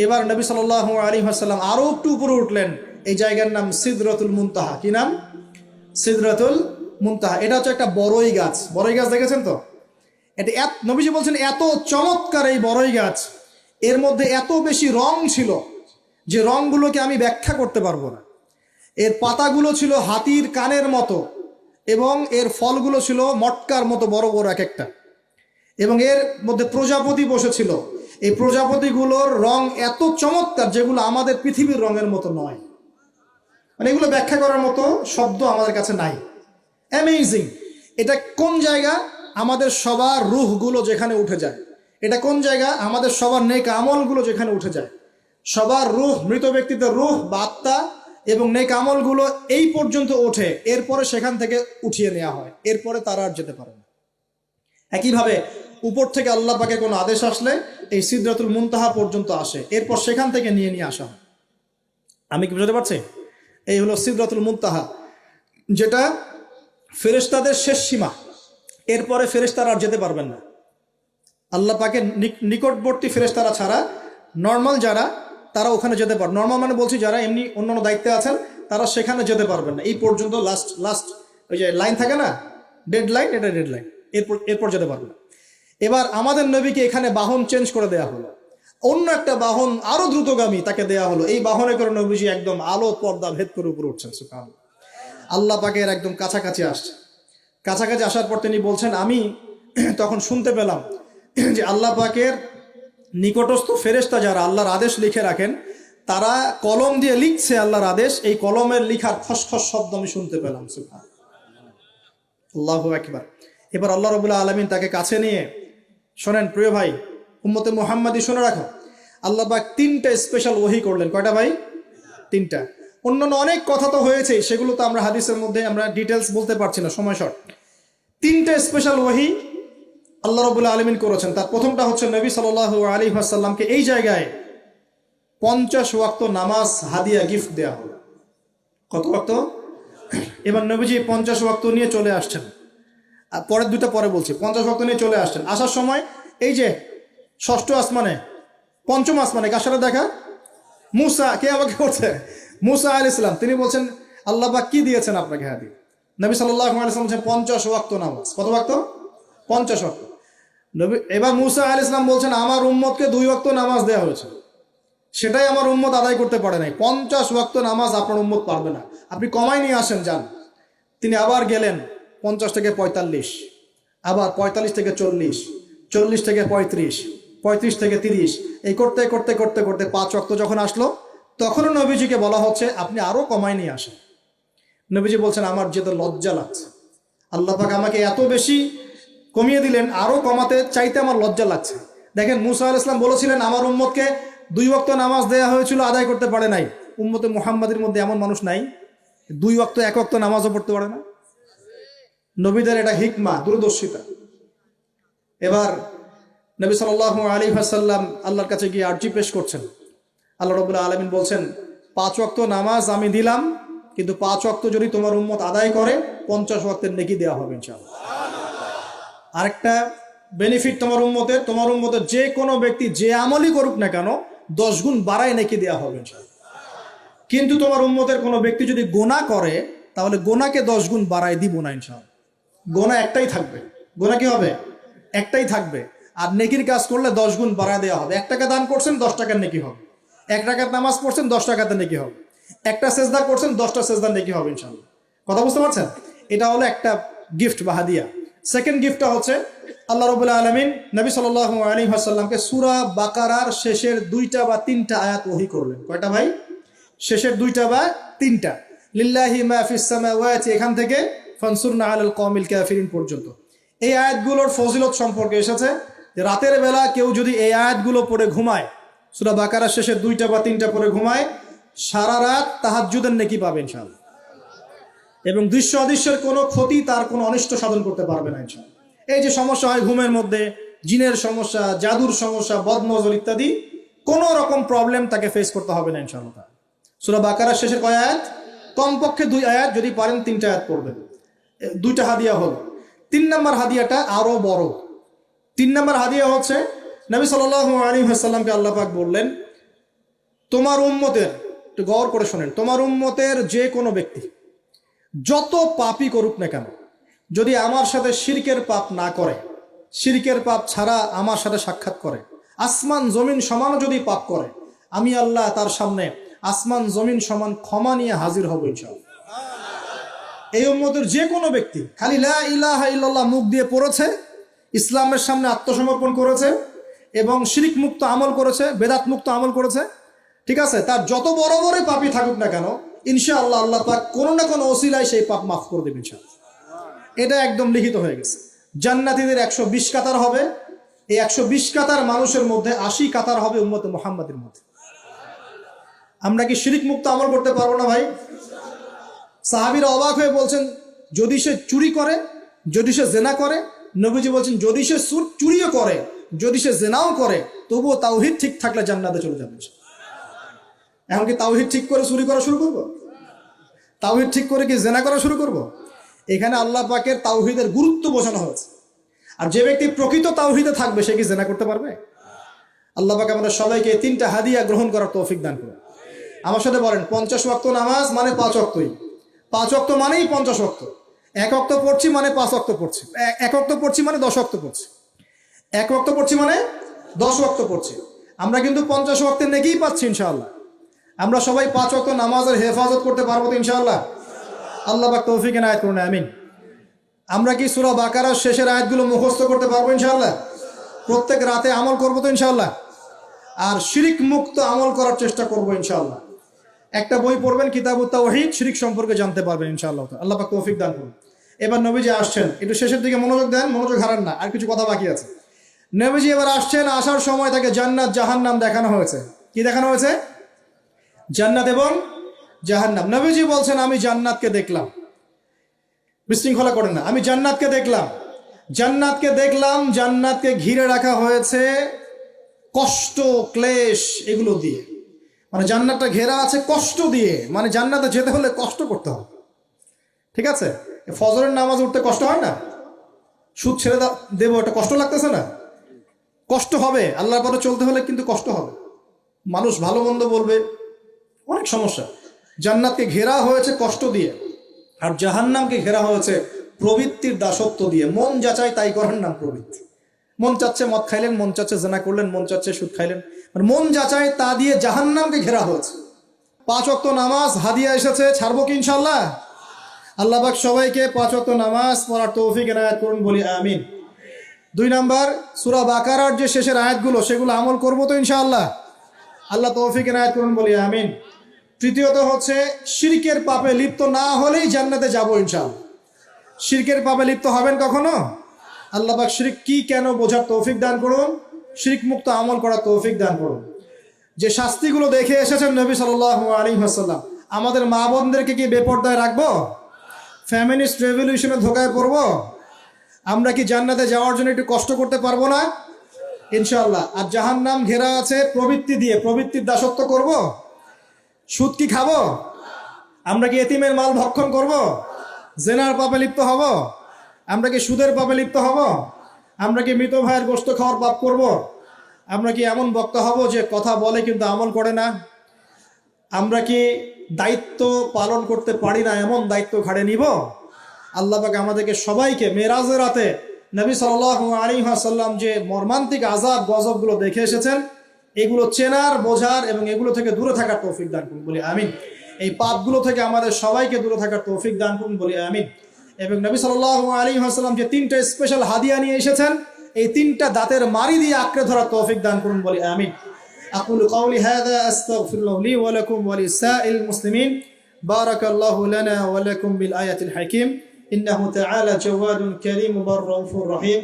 এবার নবী সাল্লাল্লাহু আলাইহি ওয়াসাল্লাম আরো একটু উপরে উঠলেন। এই জায়গার নাম সিদরাতুল মুনতাহা। কি নাম? সিদরাতুল মুনতাহা। এটা হচ্ছে একটা বড়ই গাছ। বড়ই গাছ দেখেছেন তো? এটা নবীজি বলছেন এত চমৎকার এই বড়ই গাছ, এর মধ্যে এত বেশি রং ছিল যে রংগুলোকে আমি ব্যাখ্যা করতে পারবো না। এর পাতাগুলো ছিল হাতির কানের মতো এবং এর ফলগুলো ছিল মটকার মতো বড় বড় এক একটা, এবং এর মধ্যে প্রজাপতি বসেছিল। এই প্রজাপতিগুলোর রং এত চমৎকার যেগুলো আমাদের পৃথিবীর রঙের মতো নয়। মানে এগুলো ব্যাখ্যা করার মতো শব্দ আমাদের কাছে নাই। অ্যামেজিং। এটা কোন জায়গা? আমাদের সবার রুহগুলো যেখানে উঠে যায়। এটা কোন জায়গা? আমাদের সবার নেক আমলগুলো যেখানে উঠে যায়। সবার রুহ, মৃত ব্যক্তিদের রুহ বা আত্মা এবং নেক আমলগুলো এই পর্যন্ত ওঠে, এরপরে সেখান থেকে উঠিয়ে নেওয়া হয়, এরপরে তারা আর যেতে পারে না। একইভাবে উপর থেকে আল্লাহ পাকের কোনো আদেশ আসলে এই সিদরাতুল মুনতাহা পর্যন্ত আসে, এরপর সেখান থেকে নিয়ে আসা হয়। আমি কি বুঝতে পারছি? এই হলো সিদরাতুল মুনতাহা, যেটা ফেরেশতাদের শেষ সীমা। এরপরে ফেরেশতারা আর যেতে পারবেন না। আল্লাহ পাকের নিকটবর্তী ফেরেশতারা ছাড়া নর্মাল যারা, তারা ওখানে যেতে পারবে। নর্মাল মানে বলছি যারা এমনি অন্যান্য দায়িত্বে আছেন, তারা সেখানে যেতে পারবেন না। এই পর্যন্ত লাস্ট ওই যে লাইন থাকে না, ডেড লাইন, এটা ডেড লাইন, এরপর যেতে পারবে না। এবার আমাদের নবীকে এখানে বাহন চেঞ্জ করে দেয়া হলো, অন্য একটা বাহন আরো দ্রুতগামী তাকে দেয়া হলো। এই বাহনে করে নবীজি একদম আলো পর্দা ভেদ করে উপরে উঠছেন। সুবহানাল্লাহ। আল্লাহ পাকের একদম কাছাকাছি আসছে। কাছাকাছি আসার পর তিনি বলছেন, আমি তখন শুনতে পেলাম যে আল্লাহ পাকের নিকটস্থ ফেরেশতা যারা আল্লাহর আদেশ লিখে রাখেন, তারা কলম দিয়ে লিখছে আল্লাহর আদেশ। এই কলমের লিখার খসখস শব্দ আমি শুনতে পেলাম। সুবহানাল্লাহ, আল্লাহু আকবার। এবার আল্লাহ রাব্বুল আলামিন তাকে কাছে নিয়ে, শোনেন প্রিয় ভাই, উম্মতে মুহাম্মাদি শুনে রাখো, আল্লাহ পাক 3টা স্পেশাল ওহী করলেন। কয়টা ভাই? 3টা। অন্যান্য অনেক কথা তো হয়েছে, সেগুলো তো আমরা হাদিসের মধ্যে আমরা ডিটেলস বলতে পারছি না, সময় শর্ট। 3টা স্পেশাল ওহী আল্লাহ রাব্বুল আলামিন করেছেন। তার প্রথমটা হচ্ছে নবী সাল্লাল্লাহু আলাইহি ওয়াসাল্লামকে এই জায়গায় 50 ওয়াক্ত নামাজ হাদিয়া গিফট দেয়া হলো। কত ওয়াক্ত? এবার নবীজি 50 ওয়াক্ত নিয়ে চলে আসছেন। আর পরের দুটো পরে বলছি। 50 ওয়াক্ত নিয়ে চলে আসছেন। আসার সময় এই যে ষষ্ঠ আসমানে, পঞ্চম আসমানে কার সাথে দেখা? মুসা। কে আমাকে করছে? মুসা আলাইহিস সালাম। তিনি বলছেন, আল্লাহ পাক কি দিয়েছেন আপনাকে হাদিয়া? নবী সাল্লাল্লাহু আলাইহি ওয়াসাল্লাম বলছেন 50 ওয়াক্ত নামাজ। কত ওয়াক্ত? 50 ওয়াক্ত। নবী এবার মুসা আলাইহিস সালাম বলছেন, আমার উম্মতকে 2 ওয়াক্ত নামাজ দেওয়া হয়েছে, সেটাই আমার উম্মত আদায় করতে পারে নাই। 50 ওয়াক্ত নামাজ আপনার উম্মত পারবে না, আপনি কমাই নিয়ে আসেন, যান। তিনি আবার গেলেন 50 থেকে 45, আবার 45 থেকে 40, 40 থেকে 35, 35 থেকে 30, এই করতে করতে করতে করতে 5 ওয়াক্ত যখন আসলো, তখনও নবীজিকে বলা হচ্ছে আপনি আরো কমাই নিয়ে আসেন। নবীজি বলছেন, আমার যেতে লজ্জা লাগছে, আল্লাহ পাক আমাকে এত বেশি কমিয়ে দিলেন, আরো কমাতে চাইতে আমার লজ্জা লাগছে। দেখেন, মুসা আলাইহিস সালাম বলেছিলেন আমার উম্মতকে 2 ওয়াক্ত নামাজ দেয়া হয়েছিল, আদায় করতে পারে নাই। উম্মতে মুহাম্মাদের মধ্যে এমন মানুষ নাই 2 ওয়াক্ত 1 ওয়াক্ত নামাজও পড়তে পারে না। নবীদের এটা হিকমা, দূরদর্শিতা। এবার নবী সাল্লাল্লাহু আলাইহি ওয়াসাল্লাম আল্লাহর কাছে গিয়ে আরজি পেশ করছেন। আল্লাহ রাব্বুল আলামিন বলছেন, 5 ওয়াক্ত নামাজ আমি দিলাম, কিন্তু 5 ওয়াক্ত যদি তোমার উম্মত আদায় করে 50 ওয়াক্তের নেকি দেওয়া হবে ইনশাআল্লাহ। আরেকটা বেনিফিট তোমার উম্মতের যে কোনো ব্যক্তি যে আমলই করুক না কেন 10 গুণ বাড়ায় নেকি দেওয়া হবে ইনশাআল্লাহ। কিন্তু তোমার উম্মতের কোনো ব্যক্তি যদি গোনা করে, তাহলে গোনাকে 10 গুণ বাড়ায় দিব না ইনশাআল্লাহ। গোনা একটাই থাকবে। গোনা কি হবে? একটাই থাকবে। আর নেকির কাজ করলে 10 গুণ বাড়ায় দেওয়া হবে। 1 টাকা দান করছেন 10 টাকার নেকি হবে। 1 রাকাত নামাজ পড়ছেন 10 টাকাতে নেকি হবে। একটা সেজদা করছেন 10টা সেজদার নেকি হবে ইনশাআল্লাহ। কথা বুঝতে পারছেন? এটা হলো একটা গিফট বা হাদিয়া। সেকেন্ড গিফটটা হচ্ছে আল্লাহ রাব্বুল আলামিন নবী সাল্লাল্লাহু আলাইহি ওয়াসাল্লামকে সূরা বাকারার শেষের 2টা বা 3টা আয়াত ওহী করলেন। কয়টা ভাই? শেষের 2টা বা 3টা। লিল্লাহি মা ফিস সামাওয়াতি, এখান থেকে ফানসুরনা আলাল কওমিল কাফিরিন পর্যন্ত। এই আয়াতগুলোর ফজিলত সম্পর্কে এসেছে যে রাতের বেলা কেউ যদি এই আয়াতগুলো পড়ে ঘুমায়, সূরা বাকারার শেষের 2টা বা 3টা পড়ে ঘুমায়, সারা রাত তাহাজ্জুদের নেকি পাবে ইনশাআল্লাহ। এবং দৃশ্য অদৃশ্যের কোনো ক্ষতি, তার কোনো অনিষ্ট সাধন করতে পারবে না ইনশাআল্লাহ। এই যে সমস্যা হয় ঘুমের মধ্যে, জিনের সমস্যা, জাদুর সমস্যা, বদনজর ইত্যাদি, কোনো রকম প্রবলেম তাকে ফেস করতে হবে না ইনশাআল্লাহ। সূরা বাকারার শেষের কয় আয়াত? কমপক্ষে 2 আয়াত, যদি পারেন 3টা আয়াত পড়বেন। 2টা হাদিয়া হলো। 3 নম্বর হাদিয়াটা আরো বড়। 3 নম্বর হাদিয়া হচ্ছে নবী সাল্লাল্লাহু আলাইহি ওয়াসাল্লামকে আল্লাহ পাক বললেন, তোমার উম্মতের, একটু গৌর করে শোনেন, তোমার উম্মতের যে কোনো ব্যক্তি যত পাপই করুক না কেন, যদি আমার সাথে শিরকের পাপ না করে, শিরকের পাপ ছাড়া আমার সাথে সাক্ষাৎ করে, আসমান জমিন সমানও যদি পাপ করে, আমি আল্লাহ তার সামনে আসমান জমিন সমান ক্ষমা নিয়ে হাজির হব ইনশাআল্লাহ। এই উম্মতের যে কোনো ব্যক্তি খালি লা ইলাহা ইল্লাল্লাহ মুখ দিয়ে পড়েছে, ইসলামের সামনে আত্মসমর্পণ করেছে এবং শিরক মুক্ত আমল করেছে, বেদাত মুক্ত আমল করেছে, ঠিক আছে, তার যত বড় বড় পাপই থাকুক না কেন, ইনশাআল্লাহ আল্লাহ পাক কোনো না কোনো ওসিলায় সেই পাপ মাফ করে দেবেন ইনশাআল্লাহ। এটা একদম লিখিত হয়ে গেছে। জান্নাতীদের 120 কাতার হবে, এই 120 কাতার মানুষের মধ্যে 80 কাতার হবে উম্মতে মুহাম্মাদের মধ্যে। আমরা কি শিরক মুক্ত আমল করতে পারবো না ভাই? সাহাবীরা অবাক হয়ে বলছেন, যদি সে চুরি করে, যদি সে জেনা করে, নবীজি বলছেন যদি সে চুরিও করে, যদি সে জেনাও করে, তবুও তাওহীদ ঠিক থাকলে জান্নাতে চলে যাবে। এখন কি তাওহীদ ঠিক করে চুরি করা শুরু করব? তাওহীদ ঠিক করে কি জেনা করা শুরু করব? এখানে আল্লাহ পাকের তাওহীদের গুরুত্ব বোঝানো হয়েছে। আর যে ব্যক্তি প্রকৃত তাওহীদে থাকবে সে কি জেনা করতে পারবে? আল্লাহ পাক আমাদের সবাইকে 3টা হাদিয়া গ্রহণ করার তৌফিক দান করুন। আমার সাথে বলেন, 50 ওয়াক্ত নামাজ মানে 5 ওয়াক্তই, 5 ওয়াক্ত মানেই 50 ওয়াক্ত। 1 ওয়াক্ত পড়ছি মানে 5 ওয়াক্ত পড়ছি, 1 ওয়াক্ত পড়ছি মানে 10 ওয়াক্ত পড়ছি, 1 ওয়াক্ত পড়ছি মানে 10 ওয়াক্ত পড়ছি। আমরা কিন্তু 50 ওয়াক্তের নেকিই পাচ্ছি ইনশাআল্লাহ। আমরা সবাই 5 ওয়াক্ত নামাজের হেফাজত করতে পারবো তো ইনশাআল্লাহ? আল্লাহ পাক তৌফিক এনায়েত করুন, আমিন। আমরা কি সূরা বাকারার শেষের আয়াতগুলো মুখস্থ করতে পারবো ইনশাআল্লাহ? প্রত্যেক রাতে আমল করবো তো ইনশাআল্লাহ? আর শিরক মুক্ত আমল করার চেষ্টা করবো ইনশাআল্লাহ। একটা বই পড়বেন, কিতাবুত তাওহীদ, শিরক সম্পর্কে জানতে পারবেন ইনশাআল্লাহ। আল্লাহ পাক তৌফিক দান করুন। এবার নবীজি আসছেন, একটু শেষের দিকে মনোযোগ দেন, মনোযোগ হারান না, আর কিছু কথা বাকি আছে। নবীজি এবার আসছেন, আসার সময় তাকে জান্নাত জাহান্নাম দেখানো হয়েছে। কি দেখানো হয়েছে? জান্নাত এবং জাহান্নাম। নবীজি বলছেন, আমি জান্নাতকে দেখলাম, বিশৃঙ্খলা করেন না, আমি জান্নাতকে দেখলাম, জান্নাতকে দেখলাম, জান্নাতকে ঘিরে রাখা হয়েছে কষ্ট, ক্লেশ, এগুলো দিয়ে। মানে জান্নাতটা ঘেরা আছে কষ্ট দিয়ে, মানে জান্নাতে যেতে হলে কষ্ট করতে হবে, ঠিক আছে? ফজরের নামাজ উঠতে কষ্ট হয় না? সুদ ছেড়ে দেবো, এটা কষ্ট লাগতেছে না? কষ্ট হবে। আল্লাহর পথে চলতে হলে কিন্তু কষ্ট হবে, মানুষ ভালো মন্দ বলবে, অনেক সমস্যা। জান্নাতকে ঘেরা হয়েছে কষ্ট দিয়ে, আর জাহান্নামকে ঘেরা হয়েছে প্রবৃত্তির দাসত্ব দিয়ে। মন যাচাই তাই করার নাম প্রবৃত্তি। মন চাচ্ছে মদ খাইলেন, মন চাচ্ছে জেনা করলেন, মন চাচ্ছে সুদ খাইলেন, মানে মন যাচাই তা দিয়ে জাহান্নামকে ঘেরা হয়েছে। 5 ওয়াক্ত নামাজ হাদিয়া এসেছে, ছাড়বো কি ইনশাআল্লাহ? আল্লাহ পাক সবাইকে 5 ওয়াক্ত নামাজ পড়ার তৌফিক এনায়েত করুন, বলি আমিন। 2 নাম্বার, সূরা বাকারার যে শেষের আয়াতগুলো, সেগুলো আমল করবো তো ইনশাআল্লাহ? আল্লাহ তৌফিক এনায়েত করুন, বলি আমিন। তৃতীয়ত হচ্ছে, শিরকের পাপে লিপ্ত না হলেই জান্নাতে যাবো ইনশাআল্লাহ। শিরকের পাপে লিপ্ত হবেন কখনো? আল্লাহ পাক শিরক কি, কেন বোঝার তৌফিক দান করুন, শিরক মুক্ত আমল করার তৌফিক দান করুন। যে শাস্তিগুলো দেখে এসেছেন নবী সাল্লাল্লাহু আলাইহি ওয়াসাল্লাম, আমাদের মা বোনদেরকে কি বেপরদায় রাখবো? ফ্যামিলিস্ট রেভলিউশনে ধোকায় পড়বো? আমরা কি জান্নাতে যাওয়ার জন্য একটু কষ্ট করতে পারবো না ইনশাআল্লাহ? আর জাহান্নাম ঘেরা আছে প্রবৃত্তি দিয়ে, প্রবৃত্তির দাসত্ব করব? সুদ কি খাবো? আমরা কি এতিমের মাল ভক্ষণ করব? জেনার পাপে লিপ্ত হব? আমরা কি সুদের পাপে লিপ্ত হব? আমরা কি মৃত ভাইয়ের গোশত খাওয়ার পাপ করব? আমরা কি এমন বক্তা হব যে কথা বলে কিন্তু আমল করে না? আমরা কি দায়িত্ব পালন করতে পারি না, এমন দায়িত্ব ঘাড়ে নিব? আল্লাহ পাক আমাদেরকে সবাইকে মেরাজের রাতে নবী সাল্লাল্লাহু আলাইহি ওয়াসাল্লাম যে মর্মান্তিক আযাব গজবগুলো দেখে এসেছেন, এগুলো চেনার, বোঝার এবং এগুলো থেকে দূরে থাকার তৌফিক দান করুন, বলি আমিন। এই পাপগুলো থেকে আমাদের সবাইকে দূরে থাকার তৌফিক দান করুন, বলি আমিন। এবং নবী সাল্লাল্লাহু আলাইহি ওয়াসাল্লাম যে 3টা স্পেশাল হাদিয়া নিয়ে এসেছেন, এই 3টা দাঁতের মারি দিয়ে আঁকড়ে ধরার তৌফিক দান করুন, বলি আমিন। আকুলু কাওলি হাযা আস্তাগফিরুল্লাহ লি ওয়া লাকুম ওয়া লিসাইল মুসলিমিন। বারাকাল্লাহু লানা ওয়া লাকুম বিল আয়াতিল হাকীম। ইন্নাহু তাআলা জাওয়াদুন কারীম বাররাউফুর রহিম।